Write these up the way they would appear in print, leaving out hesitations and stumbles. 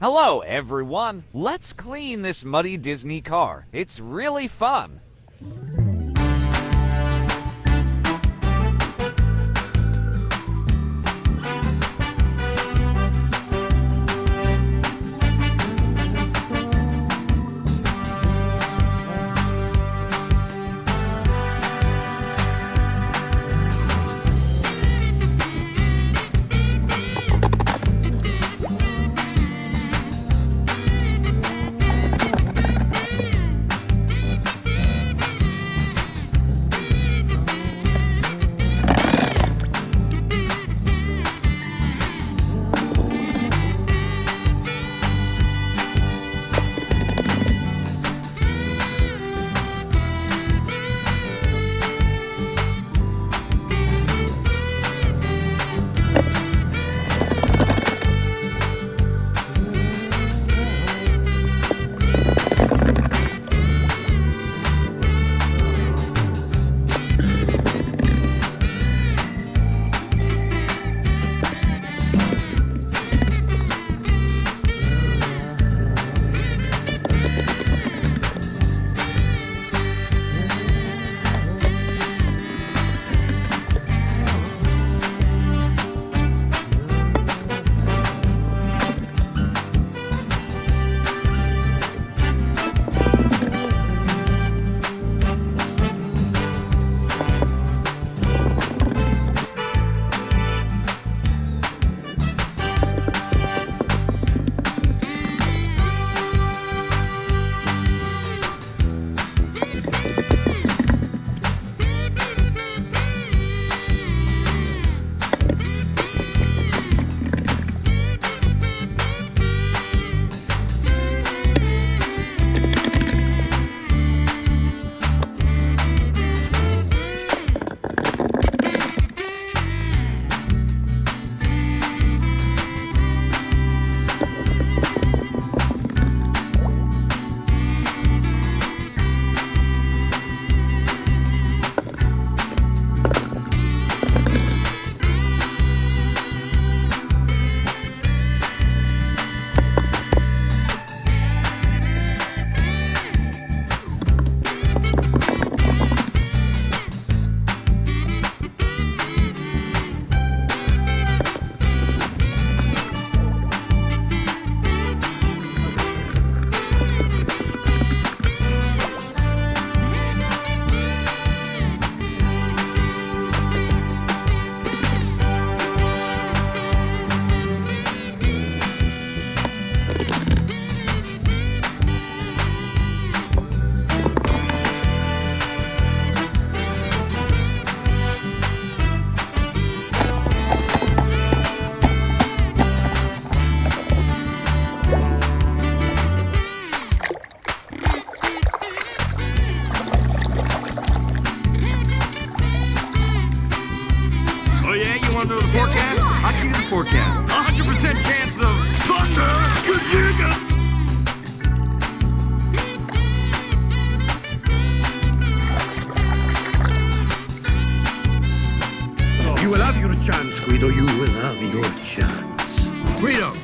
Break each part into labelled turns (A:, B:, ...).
A: Hello, everyone. Let's clean this muddy Disney car. It's really fun.
B: Forecast. 100% chance of thunder.
C: You will have your chance, Guido. You will have your chance.
B: Guido,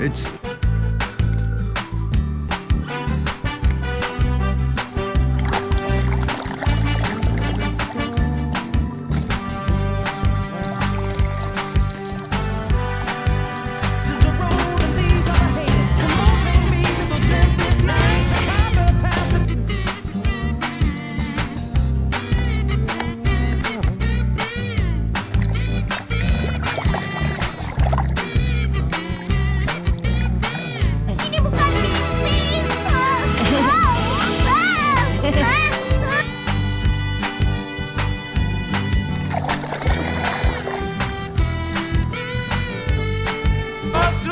B: it's...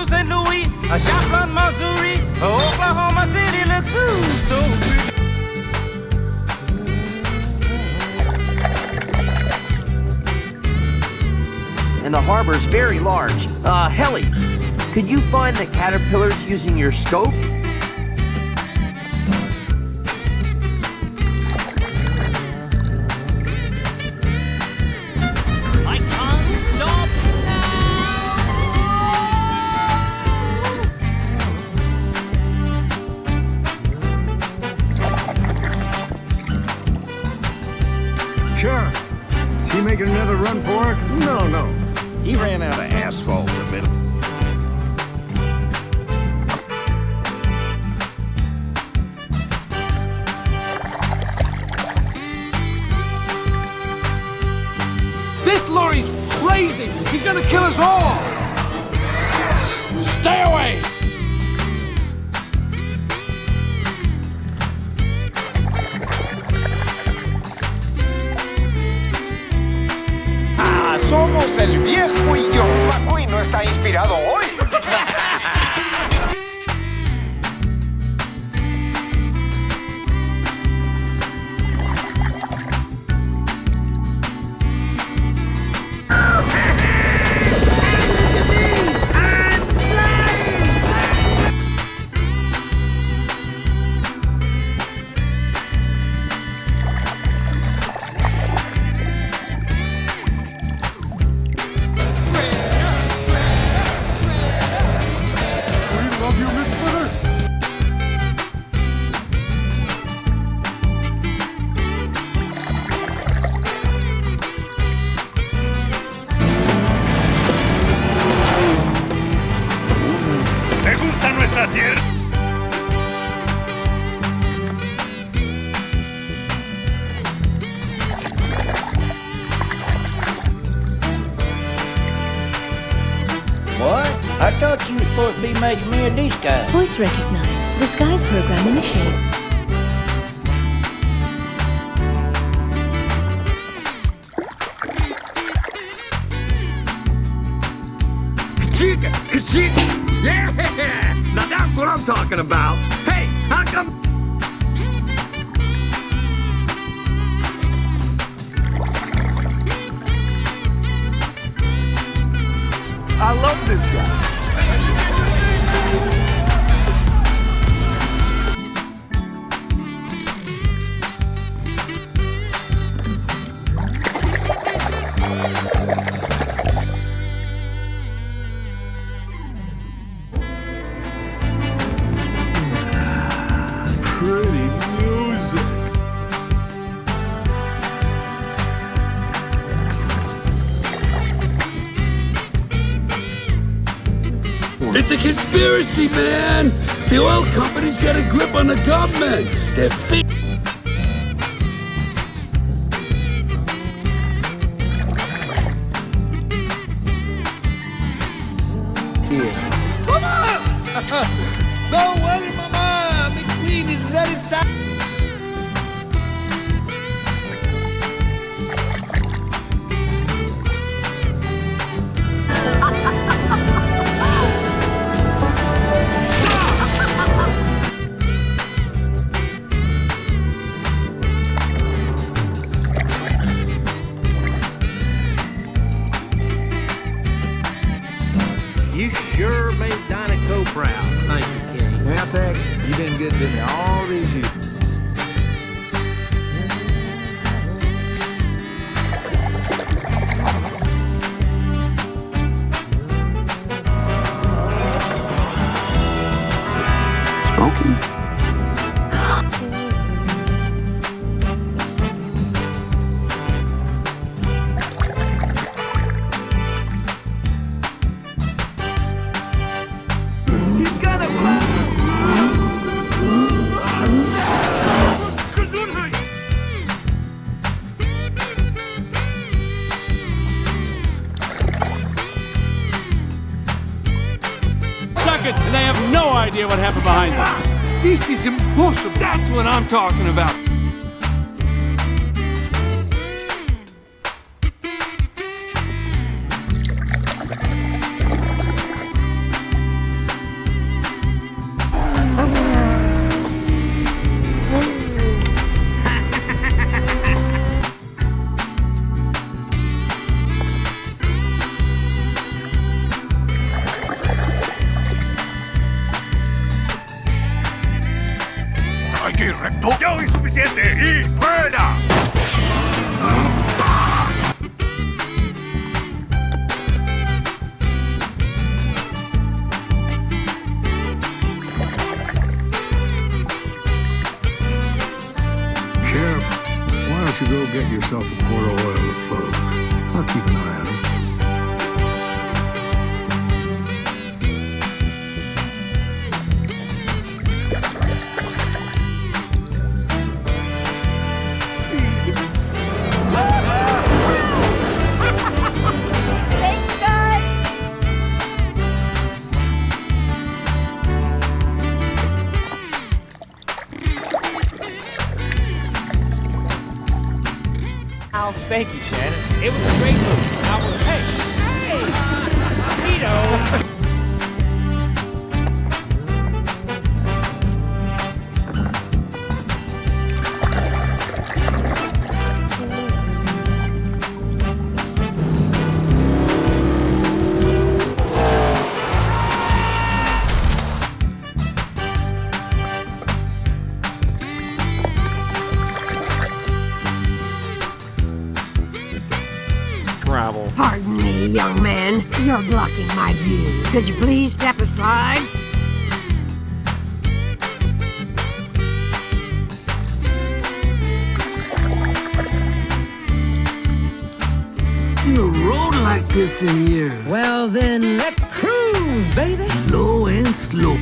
D: St. Louis, a shotgun, Missouri, Oklahoma City looks so pretty.
E: And the harbor's very large. Helly, could you find the caterpillars using your scope?
F: I can't stop now!
B: making another run for it?
D: No. He ran out of asphalt in the middle.
B: This lorry's crazy! He's gonna kill us all! Stay away!
D: Ah, somos el viejo y yo. Uy, no está inspirado hoy.
C: ¿Te gusta nuestra tierra?
F: What? I thought you were supposed to be making me a disguise.
G: Voice recognized. Disguise program initiated.
B: Yeah! Now that's what I'm talking about! Hey, how come...
D: I love this guy.
B: Pretty music. It's a conspiracy, man! The oil companies got a grip on the government! They're
D: Don't worry, Mama. The queen is very sad.
F: You sure made Dinoco proud. Thank you, King.
B: Well, Tex, you've been good to me all these years.
H: Smoking?
B: And they have no idea what happened behind them. This is impossible. That's what I'm talking about.
C: Aquí recto. Ya hoy suficiente y fuera.
B: Sheriff, why don't you go get yourself a quart of oil, folks?
C: I'll keep an eye on him.
I: Thanks, guys!
D: Oh, thank you, Shannon. It was a great move. I was, hey, Vito.
B: Travel.
J: Pardon me, young man. You're blocking my view. Could you please step aside?
C: Seen a road like this in years.
D: Well, then let's cruise, baby.
C: Low and slow.